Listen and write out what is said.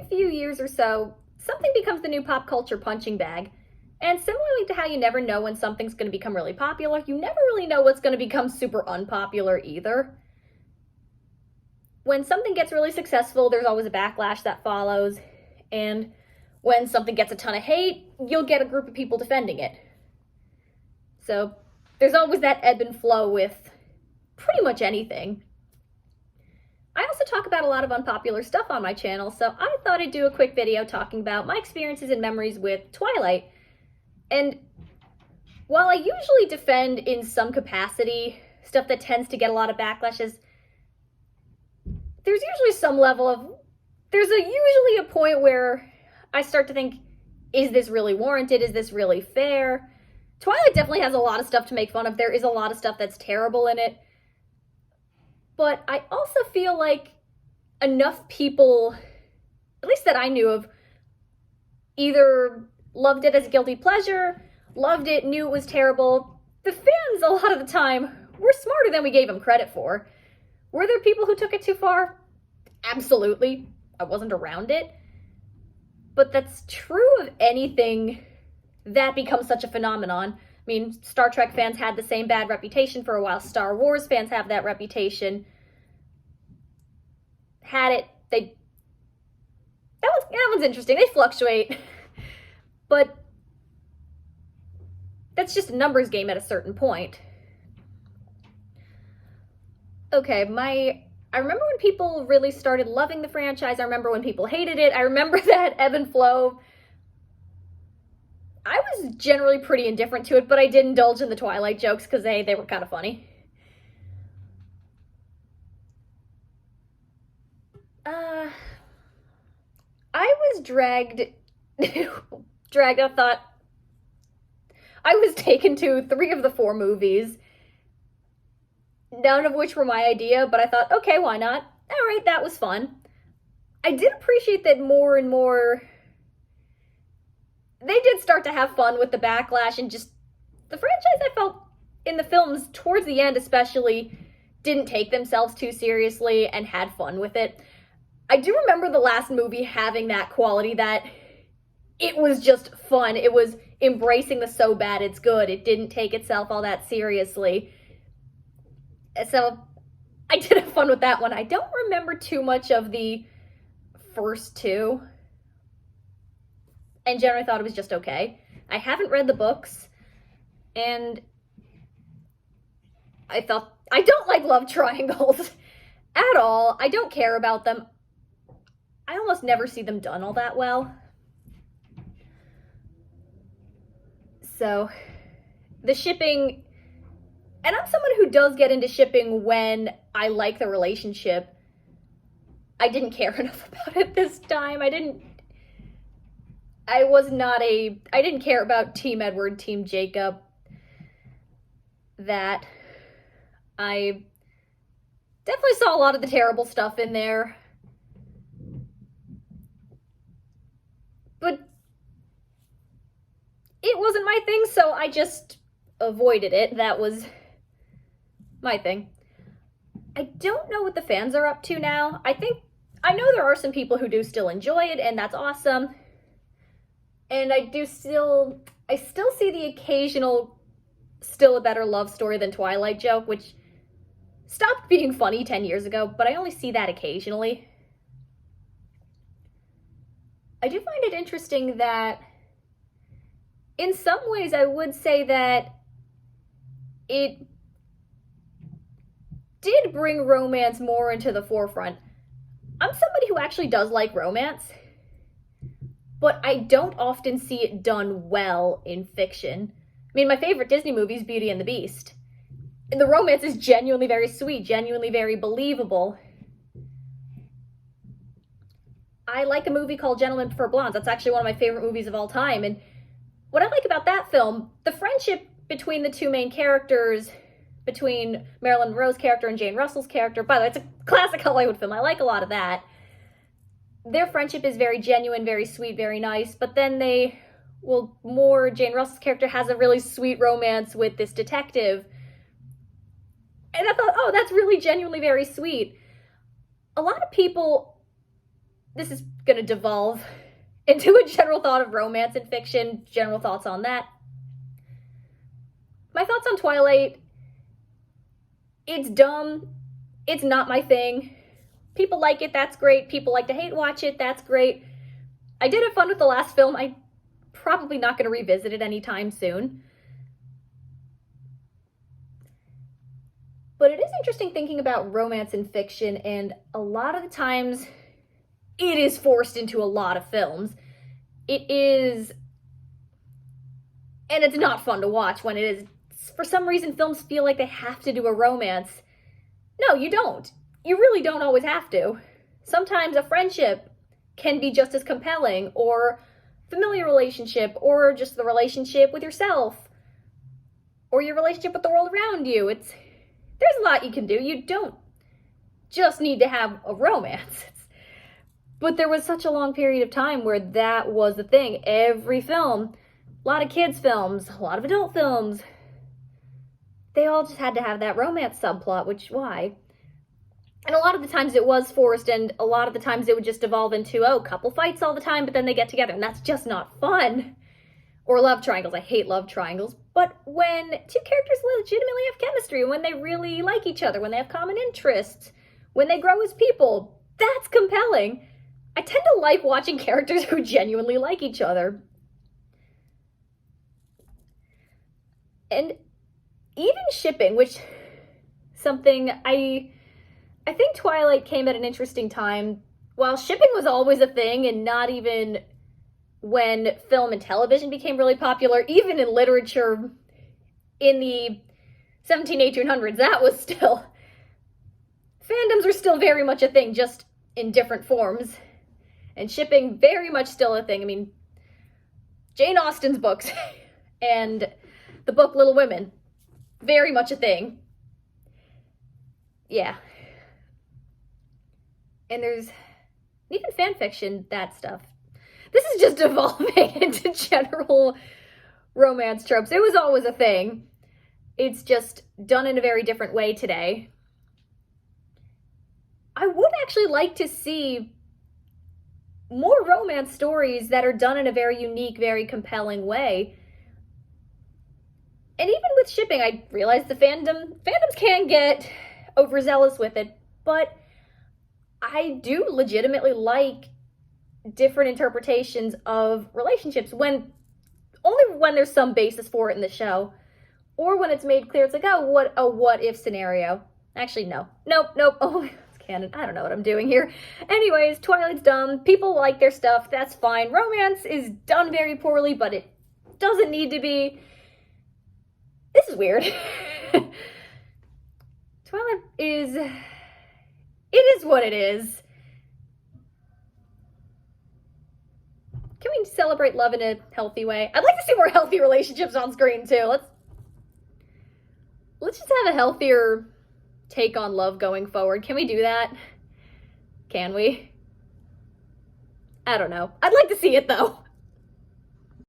few years or so, something becomes the new pop culture punching bag. And similarly to how you never know when something's going to become really popular, you never really know what's going to become super unpopular either. When something gets really successful, there's always a backlash that follows. And when something gets a ton of hate, you'll get a group of people defending it. So there's always that ebb and flow with pretty much anything. I also talk about a lot of unpopular stuff on my channel, so I thought I'd do a quick video talking about my experiences and memories with Twilight. And while I usually defend in some capacity stuff that tends to get a lot of backlashes, there's usually some level of, usually a point where I start to think, is this really warranted? Is this really fair? Twilight definitely has a lot of stuff to make fun of. There is a lot of stuff that's terrible in it. But I also feel like enough people, at least that I knew of, either loved it as a guilty pleasure, loved it, knew it was terrible. The fans, a lot of the time, were smarter than we gave them credit for. Were there people who took it too far? Absolutely. I wasn't around it. But that's true of anything that becomes such a phenomenon. I mean, Star Trek fans had the same bad reputation for a while. Star Wars fans have that reputation. That one's interesting. They fluctuate. But that's just a numbers game at a certain point. Okay, I remember when people really started loving the franchise. I remember when people hated it. I remember that ebb and flow. I was generally pretty indifferent to it, but I did indulge in the Twilight jokes because they were kind of funny. I was dragged, I thought, I was taken to 3 of the 4 movies, none of which were my idea, but I thought, okay, why not? All right, that was fun. I did appreciate that more and more they did start to have fun with the backlash, and just the franchise, I felt, in the films, towards the end especially, didn't take themselves too seriously and had fun with it. I do remember the last movie having that quality, that it was just fun. It was embracing the so bad it's good. It didn't take itself all that seriously. So I did have fun with that one. I don't remember too much of the first 2. And generally thought it was just okay. I haven't read the books, and I don't like love triangles at all. I don't care about them. I almost never see them done all that well. So, the shipping, and I'm someone who does get into shipping when I like the relationship. I didn't care enough about it this time. I didn't care about Team Edward, Team Jacob. That I definitely saw a lot of the terrible stuff in there. But it wasn't my thing, so I just avoided it. That was my thing. I don't know what the fans are up to now. I know there are some people who do still enjoy it, and that's awesome. And I still see the occasional still a better love story than Twilight joke, which stopped being funny 10 years ago, but I only see that occasionally. I do find it interesting that in some ways I would say that it did bring romance more into the forefront. I'm somebody who actually does like romance, but I don't often see it done well in fiction. I mean, my favorite Disney movie is Beauty and the Beast. And the romance is genuinely very sweet, genuinely very believable. I like a movie called Gentlemen Prefer Blondes. That's actually one of my favorite movies of all time. And what I like about that film, the friendship between the 2 main characters, between Marilyn Monroe's character and Jane Russell's character, by the way, it's a classic Hollywood film. I like a lot of that. Their friendship is very genuine, very sweet, very nice, but then Jane Russell's character has a really sweet romance with this detective. And I thought, oh, that's really genuinely very sweet. A lot of people this is gonna devolve into a general thought of romance and fiction, general thoughts on that. My thoughts on Twilight: it's dumb. It's not my thing. People like it, that's great. People like to hate watch it, that's great. I did have fun with the last film. I'm probably not going to revisit it anytime soon. But it is interesting thinking about romance and fiction, and a lot of the times it is forced into a lot of films. It is, and it's not fun to watch when it is. For some reason, films feel like they have to do a romance. No, you don't. You really don't always have to. Sometimes a friendship can be just as compelling, or familiar relationship, or just the relationship with yourself, or your relationship with the world around you. There's a lot you can do. You don't just need to have a romance. But there was such a long period of time where that was the thing. Every film, a lot of kids' films, a lot of adult films, they all just had to have that romance subplot, which, why? And a lot of the times it was forced, and a lot of the times it would just evolve into, oh, couple fights all the time, but then they get together, and that's just not fun. Or love triangles. I hate love triangles. But when two characters legitimately have chemistry, when they really like each other, when they have common interests, when they grow as people, that's compelling. I tend to like watching characters who genuinely like each other. And even shipping, which something I think Twilight came at an interesting time. While shipping was always a thing, and not even when film and television became really popular, even in literature in the 1800s, that was still, fandoms were still very much a thing, just in different forms. And shipping, very much still a thing. I mean, Jane Austen's books and the book Little Women, very much a thing. Yeah. And there's even fan fiction, that stuff. This is just evolving into general romance tropes. It was always a thing. It's just done in a very different way today. I would actually like to see more romance stories that are done in a very unique, very compelling way. And even with shipping, I realize fandoms can get overzealous with it, but I do legitimately like different interpretations of relationships only when there's some basis for it in the show, or when it's made clear. It's like, oh, what a what if scenario. Actually, no. Nope. Oh, it's canon. I don't know what I'm doing here. Anyways, Twilight's dumb. People like their stuff. That's fine. Romance is done very poorly, but it doesn't need to be. This is weird. Twilight it is what it is. Can we celebrate love in a healthy way? I'd like to see more healthy relationships on screen too. Let's just have a healthier take on love going forward. Can we do that? Can we? I don't know. I'd like to see it though.